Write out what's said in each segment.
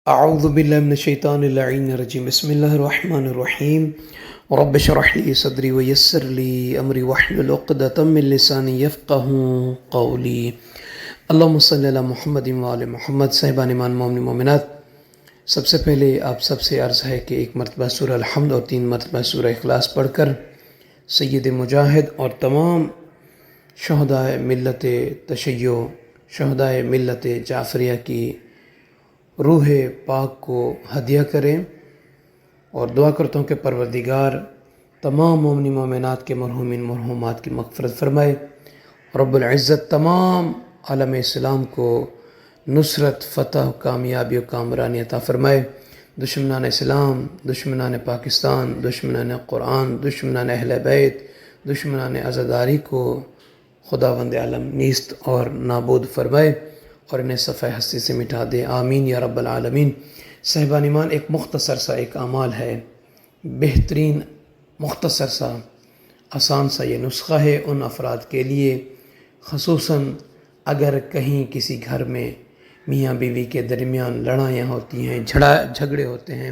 اعوذ باللہ من الشیطان اللعین الرجیم بسم اللہ الرحمن الرحیم رب اشرح لی صدری ویسر لی امری واحلل عقدۃ من لسانی یفقہوا قولی اللہم صلی علی محمد وآل محمد۔ صاحبان ایمان مومن مومنات، سب سے پہلے آپ سب سے عرض ہے کہ ایک مرتبہ سورہ الحمد اور 3 مرتبہ سورہ اخلاص پڑھ کر سید مجاہد اور تمام شہدائے ملت تشیع، شہدائے ملت جعفریہ کی روح پاک کو ہدیہ کریں، اور دعا کرتا ہوں کہ پروردگار تمام مومنی مومنات کے مرحومین مرحومات کی مغفرت فرمائے، رب العزت تمام عالم اسلام کو نصرت، فتح، کامیابی و کامرانی عطا فرمائے، دشمنان اسلام، دشمنان پاکستان، دشمنان قرآن، دشمنان اہل بیت، دشمنان عزاداری کو خداوند عالم نیست اور نابود فرمائے اور انہیں صفحہ ہستی سے مٹا دے، آمین یا رب العالمین۔ صاحبان ایمان، ایک مختصر سا ایک اعمال ہے، بہترین مختصر سا آسان سا یہ نسخہ ہے ان افراد کے لیے، خصوصاً اگر کہیں کسی گھر میں میاں بیوی کے درمیان لڑائیاں ہوتی ہیں، جھگڑے ہوتے ہیں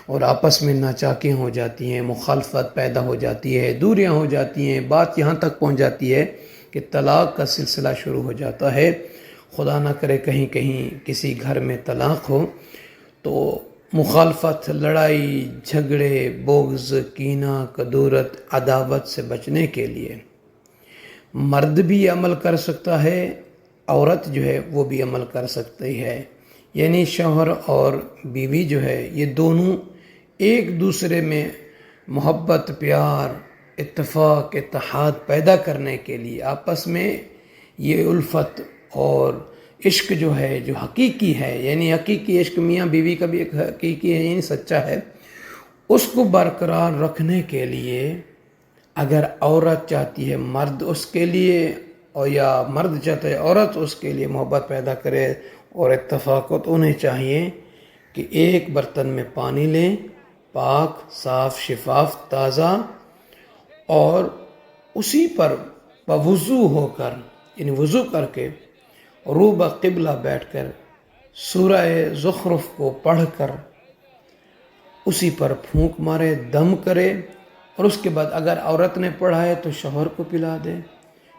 اور آپس میں ناچاکیاں ہو جاتی ہیں، مخالفت پیدا ہو جاتی ہے، دوریاں ہو جاتی ہیں، بات یہاں تک پہنچ جاتی ہے کہ طلاق کا سلسلہ شروع ہو جاتا ہے۔ خدا نہ کرے کہیں کسی گھر میں طلاق ہو تو مخالفت، لڑائی جھگڑے، بغض، کینہ، کدورت، عداوت سے بچنے کے لیے مرد بھی عمل کر سکتا ہے، عورت جو ہے وہ بھی عمل کر سکتی ہے، یعنی شوہر اور بیوی جو ہے یہ دونوں ایک دوسرے میں محبت، پیار، اتفاق، اتحاد پیدا کرنے کے لیے آپس میں یہ الفت اور عشق جو ہے، جو حقیقی ہے، یعنی حقیقی عشق میاں بیوی کا بھی ایک حقیقی ہے، یعنی سچا ہے، اس کو برقرار رکھنے کے لیے اگر عورت چاہتی ہے مرد اس کے لیے، اور یا مرد چاہتا ہے عورت اس کے لیے محبت پیدا کرے اور اتفاق ہو، تو انہیں چاہیے کہ ایک برتن میں پانی لیں، پاک، صاف، شفاف، تازہ، اور اسی پر بوضو ہو کر، یعنی وضو کر کے روبہ قبلہ بیٹھ کر سورہ زخرف کو پڑھ کر اسی پر پھونک مارے، دم کرے، اور اس کے بعد اگر عورت نے پڑھا ہے تو شوہر کو پلا دے،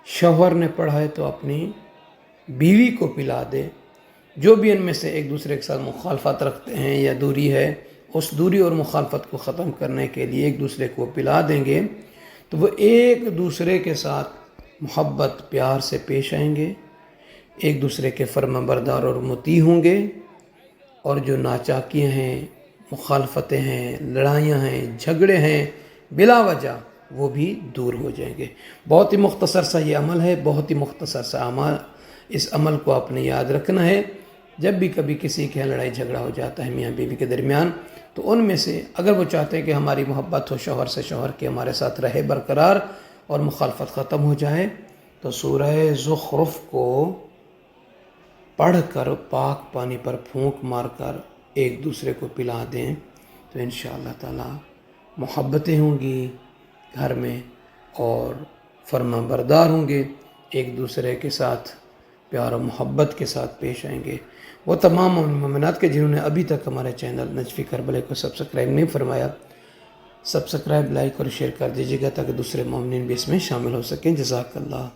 شوہر نے پڑھا ہے تو اپنی بیوی کو پلا دے، جو بھی ان میں سے ایک دوسرے کے ساتھ مخالفت رکھتے ہیں یا دوری ہے، اس دوری اور مخالفت کو ختم کرنے کے لیے ایک دوسرے کو پلا دیں گے تو وہ ایک دوسرے کے ساتھ محبت، پیار سے پیش آئیں گے، ایک دوسرے کے فرما بردار اور مطیع ہوں گے، اور جو ناچاکیاں ہیں، مخالفتیں ہیں، لڑائیاں ہیں، جھگڑے ہیں بلا وجہ، وہ بھی دور ہو جائیں گے۔ بہت ہی مختصر سا یہ عمل ہے، بہت ہی مختصر سا عمل، اس عمل کو آپ نے یاد رکھنا ہے۔ جب بھی کبھی کسی کے لڑائی جھگڑا ہو جاتا ہے میاں بیوی کے درمیان، تو ان میں سے اگر وہ چاہتے ہیں کہ ہماری محبت ہو شوہر سے، شوہر کے ہمارے ساتھ رہے برقرار اور مخالفت ختم ہو جائے، تو سورہ زخرف کو پڑھ کر پاک پانی پر پھونک مار کر ایک دوسرے کو پلا دیں، تو انشاءاللہ تعالی محبتیں ہوں گی گھر میں، اور فرما بردار ہوں گے، ایک دوسرے کے ساتھ پیار و محبت کے ساتھ پیش آئیں گے۔ وہ تمام مومنات کے جنہوں نے ابھی تک ہمارے چینل نجفی کربلا کو سبسکرائب نہیں فرمایا، سبسکرائب، لائک اور شیئر کر دیجیے گا تاکہ دوسرے مومنین بھی اس میں شامل ہو سکیں۔ جزاک اللہ۔